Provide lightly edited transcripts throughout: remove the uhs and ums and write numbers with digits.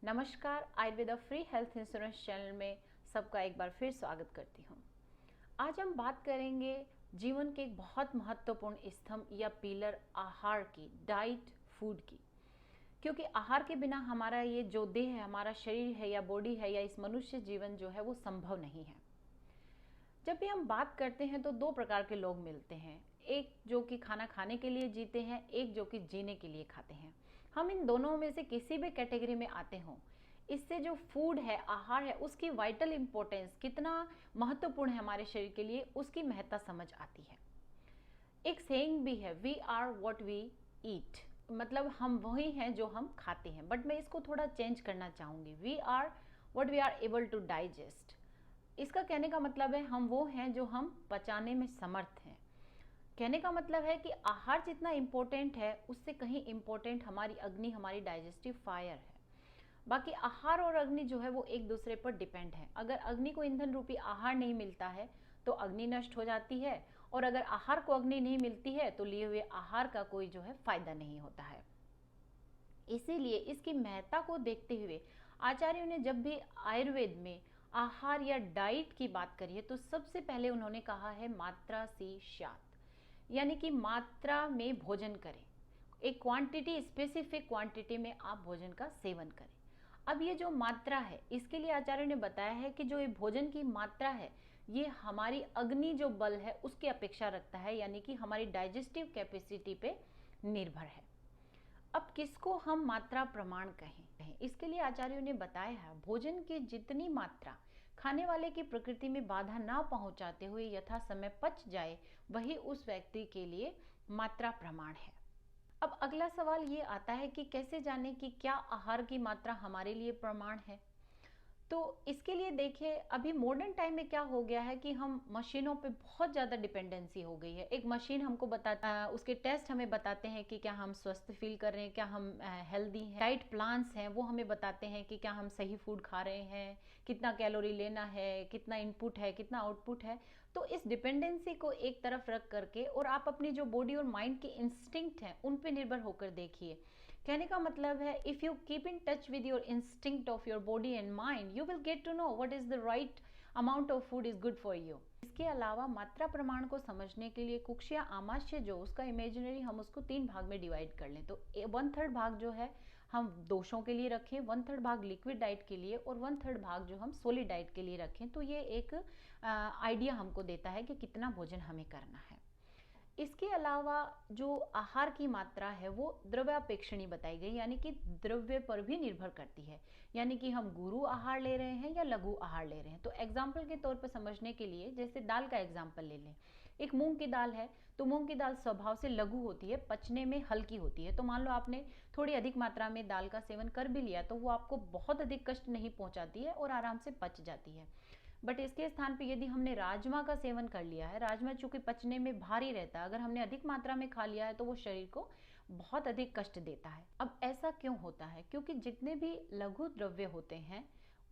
नमस्कार, Ayurveda free health insurance channel में सबका एक बार फिर स्वागत करती हूँ। आज हम बात करेंगे जीवन के एक बहुत महत्वपूर्ण स्तंभ या पिलर आहार की, डाइट, फूड की। क्योंकि आहार के बिना हमारा ये जो देह है, हमारा शरीर है या बॉडी है या इस मनुष्य जीवन जो है वो संभव नहीं है। जब भी हम बात करते हैं तो दो प्रकार के लोग मिलते हैं, एक जो कि खाना खाने के लिए जीते हैं, एक जो कि जीने के लिए खाते हैं। हम इन दोनों में से किसी भी कैटेगरी में आते हों, इससे जो फूड है, आहार है, उसकी वाइटल इंपॉर्टेंस कितना महत्वपूर्ण है हमारे शरीर के लिए, उसकी महत्ता समझ आती है। एक सेइंग भी है, we are what we eat, मतलब हम वही हैं जो हम खाते हैं। बट मैं इसको थोड़ा चेंज करना चाहूंगी, we are what we are able to digest. इसका कहने का मतलब है हम वो हैं जो हम पचाने में समर्थ हैं। कहने का मतलब है कि आहार जितना इम्पोर्टेंट है उससे कहीं इम्पोर्टेंट हमारी अग्नि, हमारी डाइजेस्टिव फायर है। बाकी आहार और अग्नि जो है वो एक दूसरे पर डिपेंड है। अगर अग्नि को ईंधन रूपी आहार नहीं मिलता है तो अग्नि नष्ट हो जाती है, और अगर आहार को अग्नि नहीं मिलती है तो लिए हुए आहार का कोई जो है फायदा नहीं होता है। इसीलिए इसकी महत्ता को देखते हुए आचार्यों ने जब भी आयुर्वेद में आहार या डाइट की बात करी है तो सबसे पहले उन्होंने कहा है मात्रा सी शात, यानी कि मात्रा में भोजन करें, एक क्वांटिटी, स्पेसिफिक क्वांटिटी में आप भोजन का सेवन करें। अब ये जो मात्रा है, इसके लिए आचार्यों ने बताया है कि जो ये भोजन की मात्रा है ये हमारी अग्नि जो बल है उसकी अपेक्षा रखता है, यानी कि हमारी डाइजेस्टिव कैपेसिटी पे निर्भर है। अब किसको हम मात्रा प्रमाण कहें, इसके लिए आचार्यों ने बताया है भोजन की जितनी मात्रा खाने वाले की प्रकृति में बाधा ना पहुंचाते हुए यथा समय पच जाए, वही उस व्यक्ति के लिए मात्रा प्रमाण है। अब अगला सवाल ये आता है कि कैसे जाने कि क्या आहार की मात्रा हमारे लिए प्रमाण है। तो इसके लिए देखिए, अभी मॉडर्न टाइम में क्या हो गया है कि हम मशीनों पे बहुत ज़्यादा डिपेंडेंसी हो गई है। एक मशीन हमको बताता, उसके टेस्ट हमें बताते हैं कि क्या हम स्वस्थ फील कर रहे हैं, क्या हम हेल्दी हैं। डाइट प्लान्स हैं वो हमें बताते हैं कि क्या हम सही फूड खा रहे हैं, कितना कैलोरी लेना है, कितना इनपुट है, कितना आउटपुट है। तो इस डिपेंडेंसी को एक तरफ रख करके और आप अपनी जो बॉडी और माइंड की इंस्टिंक्ट हैं उन पे निर्भर होकर देखिए। कहने का मतलब है if you keep in touch with your instinct of your body and mind, you will get to know what is the right amount of food is good for you। इसके अलावा मात्रा प्रमाण को समझने के लिए कुक्ष या आमाशय जो उसका इमेजिनरी, हम उसको 3 भाग में डिवाइड कर लें तो 1/3 भाग जो है हम दोषों के लिए रखें, 1/3 भाग लिक्विड डाइट के लिए और 1/3 भाग जो हम सॉलिड डाइट के लिए रखें, तो ये एक आइडिया हमको देता है कि कितना भोजन हमें करना है। इसके अलावा जो आहार की मात्रा है वो द्रव्यापेक्षणी बताई गई, यानी कि द्रव्य पर भी निर्भर करती है, यानी कि हम गुरु आहार ले रहे हैं या लघु आहार ले रहे हैं। तो एग्जाम्पल के तौर पर समझने के लिए जैसे दाल का एग्जाम्पल ले लें। एक मूंग की दाल है तो मूंग की दाल स्वभाव से लघु होती है, पचने में हल्की होती है। तो मान लो आपने थोड़ी अधिक मात्रा में दाल का सेवन कर भी लिया तो वो आपको बहुत अधिक कष्ट नहीं पहुंचाती है और आराम से पच जाती है। बट इसके स्थान पे यदि हमने राजमा का सेवन कर लिया है, राजमा चूंकि पचने में भारी रहता है, अगर हमने अधिक मात्रा में खा लिया है तो वो शरीर को बहुत अधिक कष्ट देता है। अब ऐसा क्यों होता है? क्योंकि जितने भी लघु द्रव्य होते हैं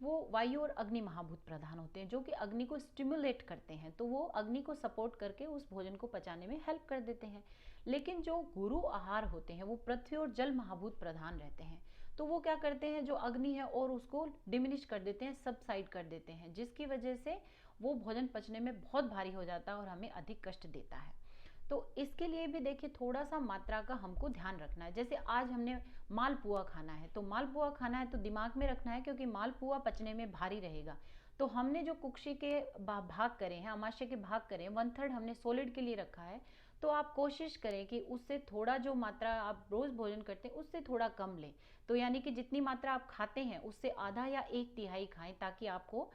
वो वायु और अग्नि महाभूत प्रधान होते हैं, जो कि अग्नि को स्टिमुलेट करते हैं, तो वो अग्नि को सपोर्ट करके उस भोजन को पचाने में हेल्प कर देते हैं। लेकिन जो गुरु आहार होते हैं वो पृथ्वी और जल महाभूत प्रधान रहते हैं, तो वो क्या करते हैं, जो अग्नि है और उसको डिमिनिश कर देते हैं, सबसाइड कर देते हैं, जिसकी वजह से वो भोजन पचने में बहुत भारी हो जाता है और हमें अधिक कष्ट देता है। तो इसके लिए भी देखिए थोड़ा सा मात्रा का हमको ध्यान रखना है। जैसे आज हमने मालपुआ खाना है, तो मालपुआ खाना है तो दिमाग में रखना है क्योंकि मालपुआ पचने में भारी रहेगा। तो हमने जो कुक्षी के भाग करे हैं, अमाशय के भाग करे हैं, 1/3 हमने सॉलिड के लिए रखा है। तो आप कोशिश करें कि उससे थोड़ा, जो मात्रा आप रोज भोजन करते हैं उससे थोड़ा कम लें। तो यानी कि जितनी मात्रा आप खाते हैं उससे आधा या 1/3 खाएं ताकि आपको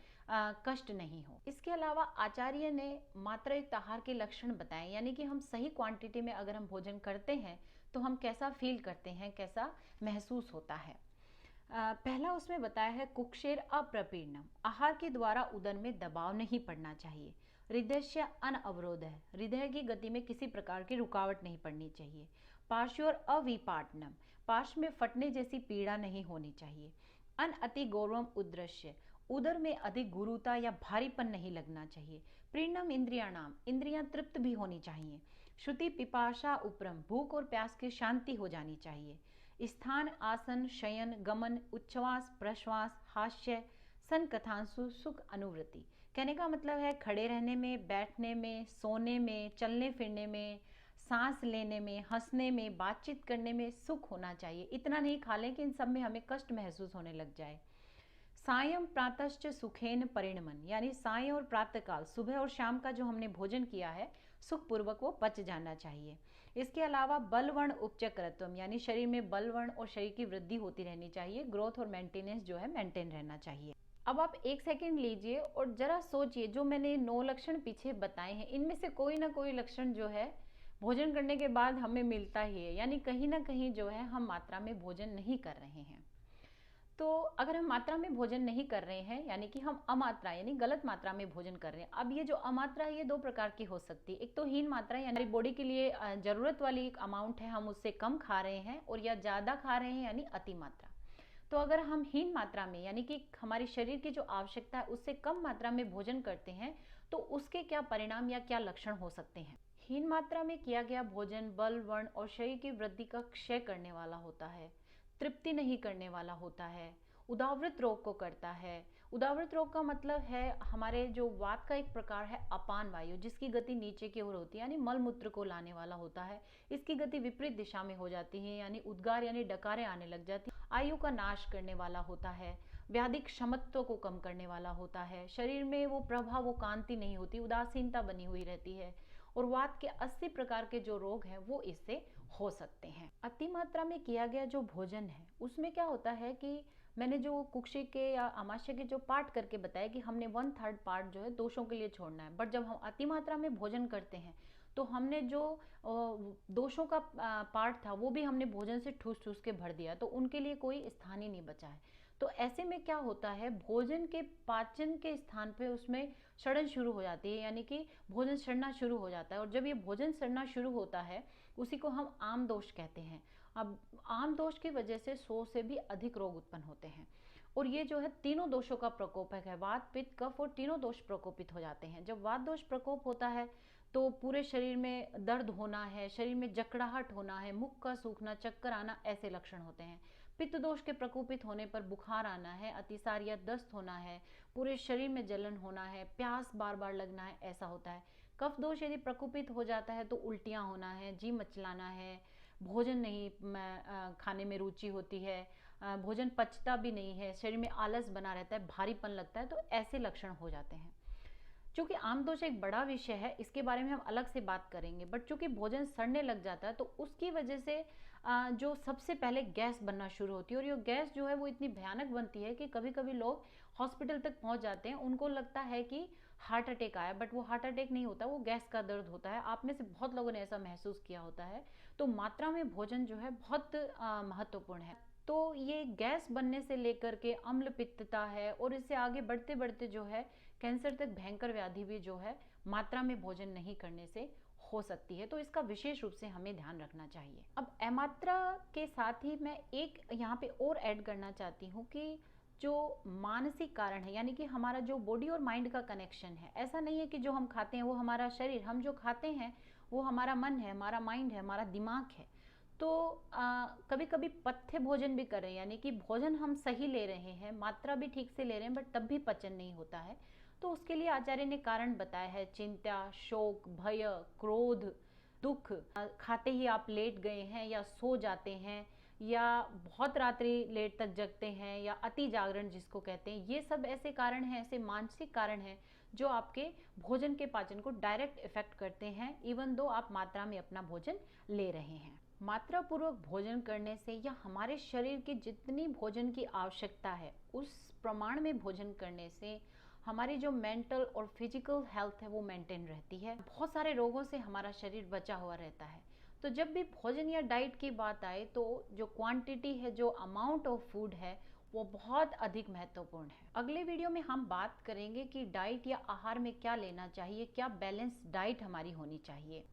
कष्ट नहीं हो। इसके अलावा आचार्य ने मात्रायुक्त आहार के लक्षण बताए, यानी कि हम सही क्वांटिटी में अगर हम भोजन करते हैं तो हम कैसा फील करते हैं, कैसा महसूस होता है। पहला उसमें बताया है कुक्षेर अप्रपीड़नम, आहार के द्वारा उदर में दबाव नहीं पड़ना चाहिए। हृदय से अनअवरोध है, हृदय की गति में किसी प्रकार की रुकावट नहीं पड़नी चाहिए। पार्श्व अविपाटनम, पार्श्व में फटने जैसी पीड़ा नहीं होनी चाहिए। अन अति गौरवम उद्रश्य, उदर में अधिक गुरुता या भारीपन नहीं लगना चाहिए। प्रीणम इंद्रियाणाम, इंद्रियां तृप्त भी होनी चाहिए। श्रुति पिपाशा उपरम, भूख और प्यास की शांति हो जानी चाहिए। स्थान, आसन, शयन, गमन, उच्छ्वास, प्रश्वास, हास्य, संकथांशु, सुख, अनुवृत्ति। कहने का मतलब है खड़े रहने में, बैठने में, सोने में, चलने फिरने में, सांस लेने में, हंसने में, बातचीत करने में सुख होना चाहिए। इतना नहीं खा लें कि इन सब में हमें कष्ट महसूस होने लग जाए। सायं प्रातश्च सुखेन परिणमन, यानी सायं और प्रातःकाल, सुबह और शाम का जो हमने भोजन किया है सुखपूर्वक वो पच जाना चाहिए। इसके अलावा बलवर्ण उपचक्रत्वम, यानी शरीर में बलवर्ण और शरीर की वृद्धि होती रहनी चाहिए। ग्रोथ और मेंटेनेंस जो है मेंटेन रहना चाहिए। अब आप एक सेकंड लीजिए और जरा सोचिए, जो मैंने 9 लक्षण पीछे बताए हैं इनमें से कोई ना कोई लक्षण जो है भोजन करने के बाद हमें मिलता ही है, यानी कहीं ना कहीं जो है हम मात्रा में भोजन नहीं कर रहे हैं। तो अगर हम मात्रा में भोजन नहीं कर रहे हैं, यानी कि हम अमात्रा यानी गलत मात्रा में भोजन कर रहे हैं। अब ये जो अमात्रा है ये 2 प्रकार की हो सकती है। एक तो हीन मात्रा, यानी हमारी बॉडी के लिए जरूरत वाली एक अमाउंट है, हम उससे कम खा रहे हैं, और या ज़्यादा खा रहे हैं यानी अति मात्रा। तो अगर हम हीन मात्रा में यानी कि हमारे शरीर की जो आवश्यकता है उससे कम मात्रा में भोजन करते हैं तो उसके क्या परिणाम या क्या लक्षण हो सकते हैं। हीन मात्रा में किया गया भोजन बल, वर्ण और शरीर की वृद्धि का क्षय करने वाला होता है, तृप्ति नहीं करने वाला होता है, उदावृत रोग को करता है। उदावृत रोग का मतलब है हमारे जो वात का एक प्रकार है अपान वायु, जिसकी गति नीचे की ओर होती है, यानी मल मूत्र को लाने वाला होता है। इसकी गति विपरीत दिशा में हो जाती है, यानी उद्गार यानी डकारें आने लग जाती है। आयु का नाश करने वाला होता है, व्याधि क्षमत्व को कम करने वाला होता है। शरीर में वो प्रभा, वो कांति नहीं होती, उदासीनता बनी हुई रहती है। और वात के 80 प्रकार के जो रोग हैं वो इससे हो सकते हैं। अति मात्रा में किया गया जो भोजन है उसमें क्या होता है कि मैंने जो कुक्षी के या आमाशय के जो पार्ट करके बताया कि हमने 1/3 पार्ट जो है दोषों के लिए छोड़ना है, बट जब हम अति मात्रा में भोजन करते हैं तो हमने जो दोषों का पार्ट था वो भी हमने भोजन से ठूस ठूस के भर दिया, तो उनके लिए कोई स्थान ही नहीं बचा है। तो ऐसे में क्या होता है, भोजन के पाचन के स्थान पे उसमें सड़न शुरू हो जाती है, यानी कि भोजन सड़ना शुरू हो जाता है। और जब ये भोजन सड़ना शुरू होता है उसी को हम आम दोष कहते हैं। अब आम दोष की वजह से 100 से भी अधिक रोग उत्पन्न होते हैं। और ये जो है तीनों दोषों का प्रकोप है, वात, पित्त, कफ, और तीनों दोष प्रकोपित हो जाते हैं। जब वात दोष प्रकोप होता है तो पूरे शरीर में दर्द होना है, शरीर में जकड़ाहट होना है, मुख का सूखना, चक्कर आना, ऐसे लक्षण होते हैं। पित्त दोष के प्रकोपित होने पर बुखार आना है, अतिसार या दस्त होना है, पूरे शरीर में जलन होना है, प्यास बार बार लगना है, ऐसा होता है। कफ दोष यदि प्रकोपित हो जाता है तो उल्टियां होना है, जी मचलाना है, भोजन नहीं खाने में रुचि होती है, भोजन पचता भी नहीं है, शरीर में आलस बना रहता है, भारीपन लगता है, तो ऐसे लक्षण हो जाते हैं। चूंकि आम दोष एक बड़ा विषय है, इसके बारे में हम अलग से बात करेंगे, बट चूंकि भोजन सड़ने लग जाता है तो उसकी वजह से जो सबसे पहले गैस बनना शुरू होती है। और ये गैस जो है वो इतनी भयानक बनती है कि कभी कभी लोग हॉस्पिटल तक पहुंच जाते हैं, उनको लगता है कि हार्ट अटैक आया, बट वो हार्ट अटैक नहीं होता, वो गैस का दर्द होता है। आप में से बहुत लोगों ने ऐसा महसूस किया होता है। तो मात्रा में भोजन जो है बहुत महत्वपूर्ण है। तो ये गैस बनने से लेकर के अम्ल पित्तता है, और इससे आगे बढ़ते बढ़ते जो है कैंसर तक भयंकर व्याधि भी जो है मात्रा में भोजन नहीं करने से हो सकती है। तो इसका विशेष रूप से हमें ध्यान रखना चाहिए। अब अमात्रा के साथ ही मैं एक यहाँ पे और ऐड करना चाहती हूँ कि जो मानसिक कारण है, यानी कि हमारा जो बॉडी और माइंड का कनेक्शन है, ऐसा नहीं है कि जो हम खाते हैं वो हमारा शरीर, हम जो खाते हैं वो हमारा मन है, हमारा माइंड है, हमारा दिमाग है। तो कभी कभी पथ्य भोजन भी करें, यानी कि भोजन हम सही ले रहे हैं, मात्रा भी ठीक से ले रहे हैं, बट तब भी पचन नहीं होता है। तो उसके लिए आचार्य ने कारण बताया है, चिंता, शोक, भय, क्रोध, दुख, खाते ही आप लेट गए हैं या सो जाते हैं, या बहुत रात्रि लेट तक जगते हैं, या अति जागरण जिसको कहते हैं, ये सब ऐसे कारण हैं, ऐसे मानसिक कारण हैं जो आपके भोजन के पाचन को डायरेक्ट इफेक्ट करते हैं, इवन दो आप मात्रा में अपना भोजन ले रहे हैं। मात्रा पूर्वक भोजन करने से या हमारे शरीर की जितनी भोजन की आवश्यकता है उस प्रमाण में भोजन करने से हमारी जो मेंटल और फिजिकल हेल्थ है वो मेंटेन रहती है। बहुत सारे रोगों से हमारा शरीर बचा हुआ रहता है। तो जब भी भोजन या डाइट की बात आए तो जो क्वांटिटी है, जो अमाउंट ऑफ फूड है, वो बहुत अधिक महत्वपूर्ण है। अगले वीडियो में हम बात करेंगे कि डाइट या आहार में क्या लेना चाहिए, क्या बैलेंस डाइट हमारी होनी चाहिए।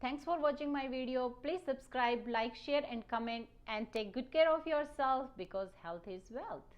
Thanks for watching my video. Please subscribe, like, share and comment, and take good care of yourself because health is wealth.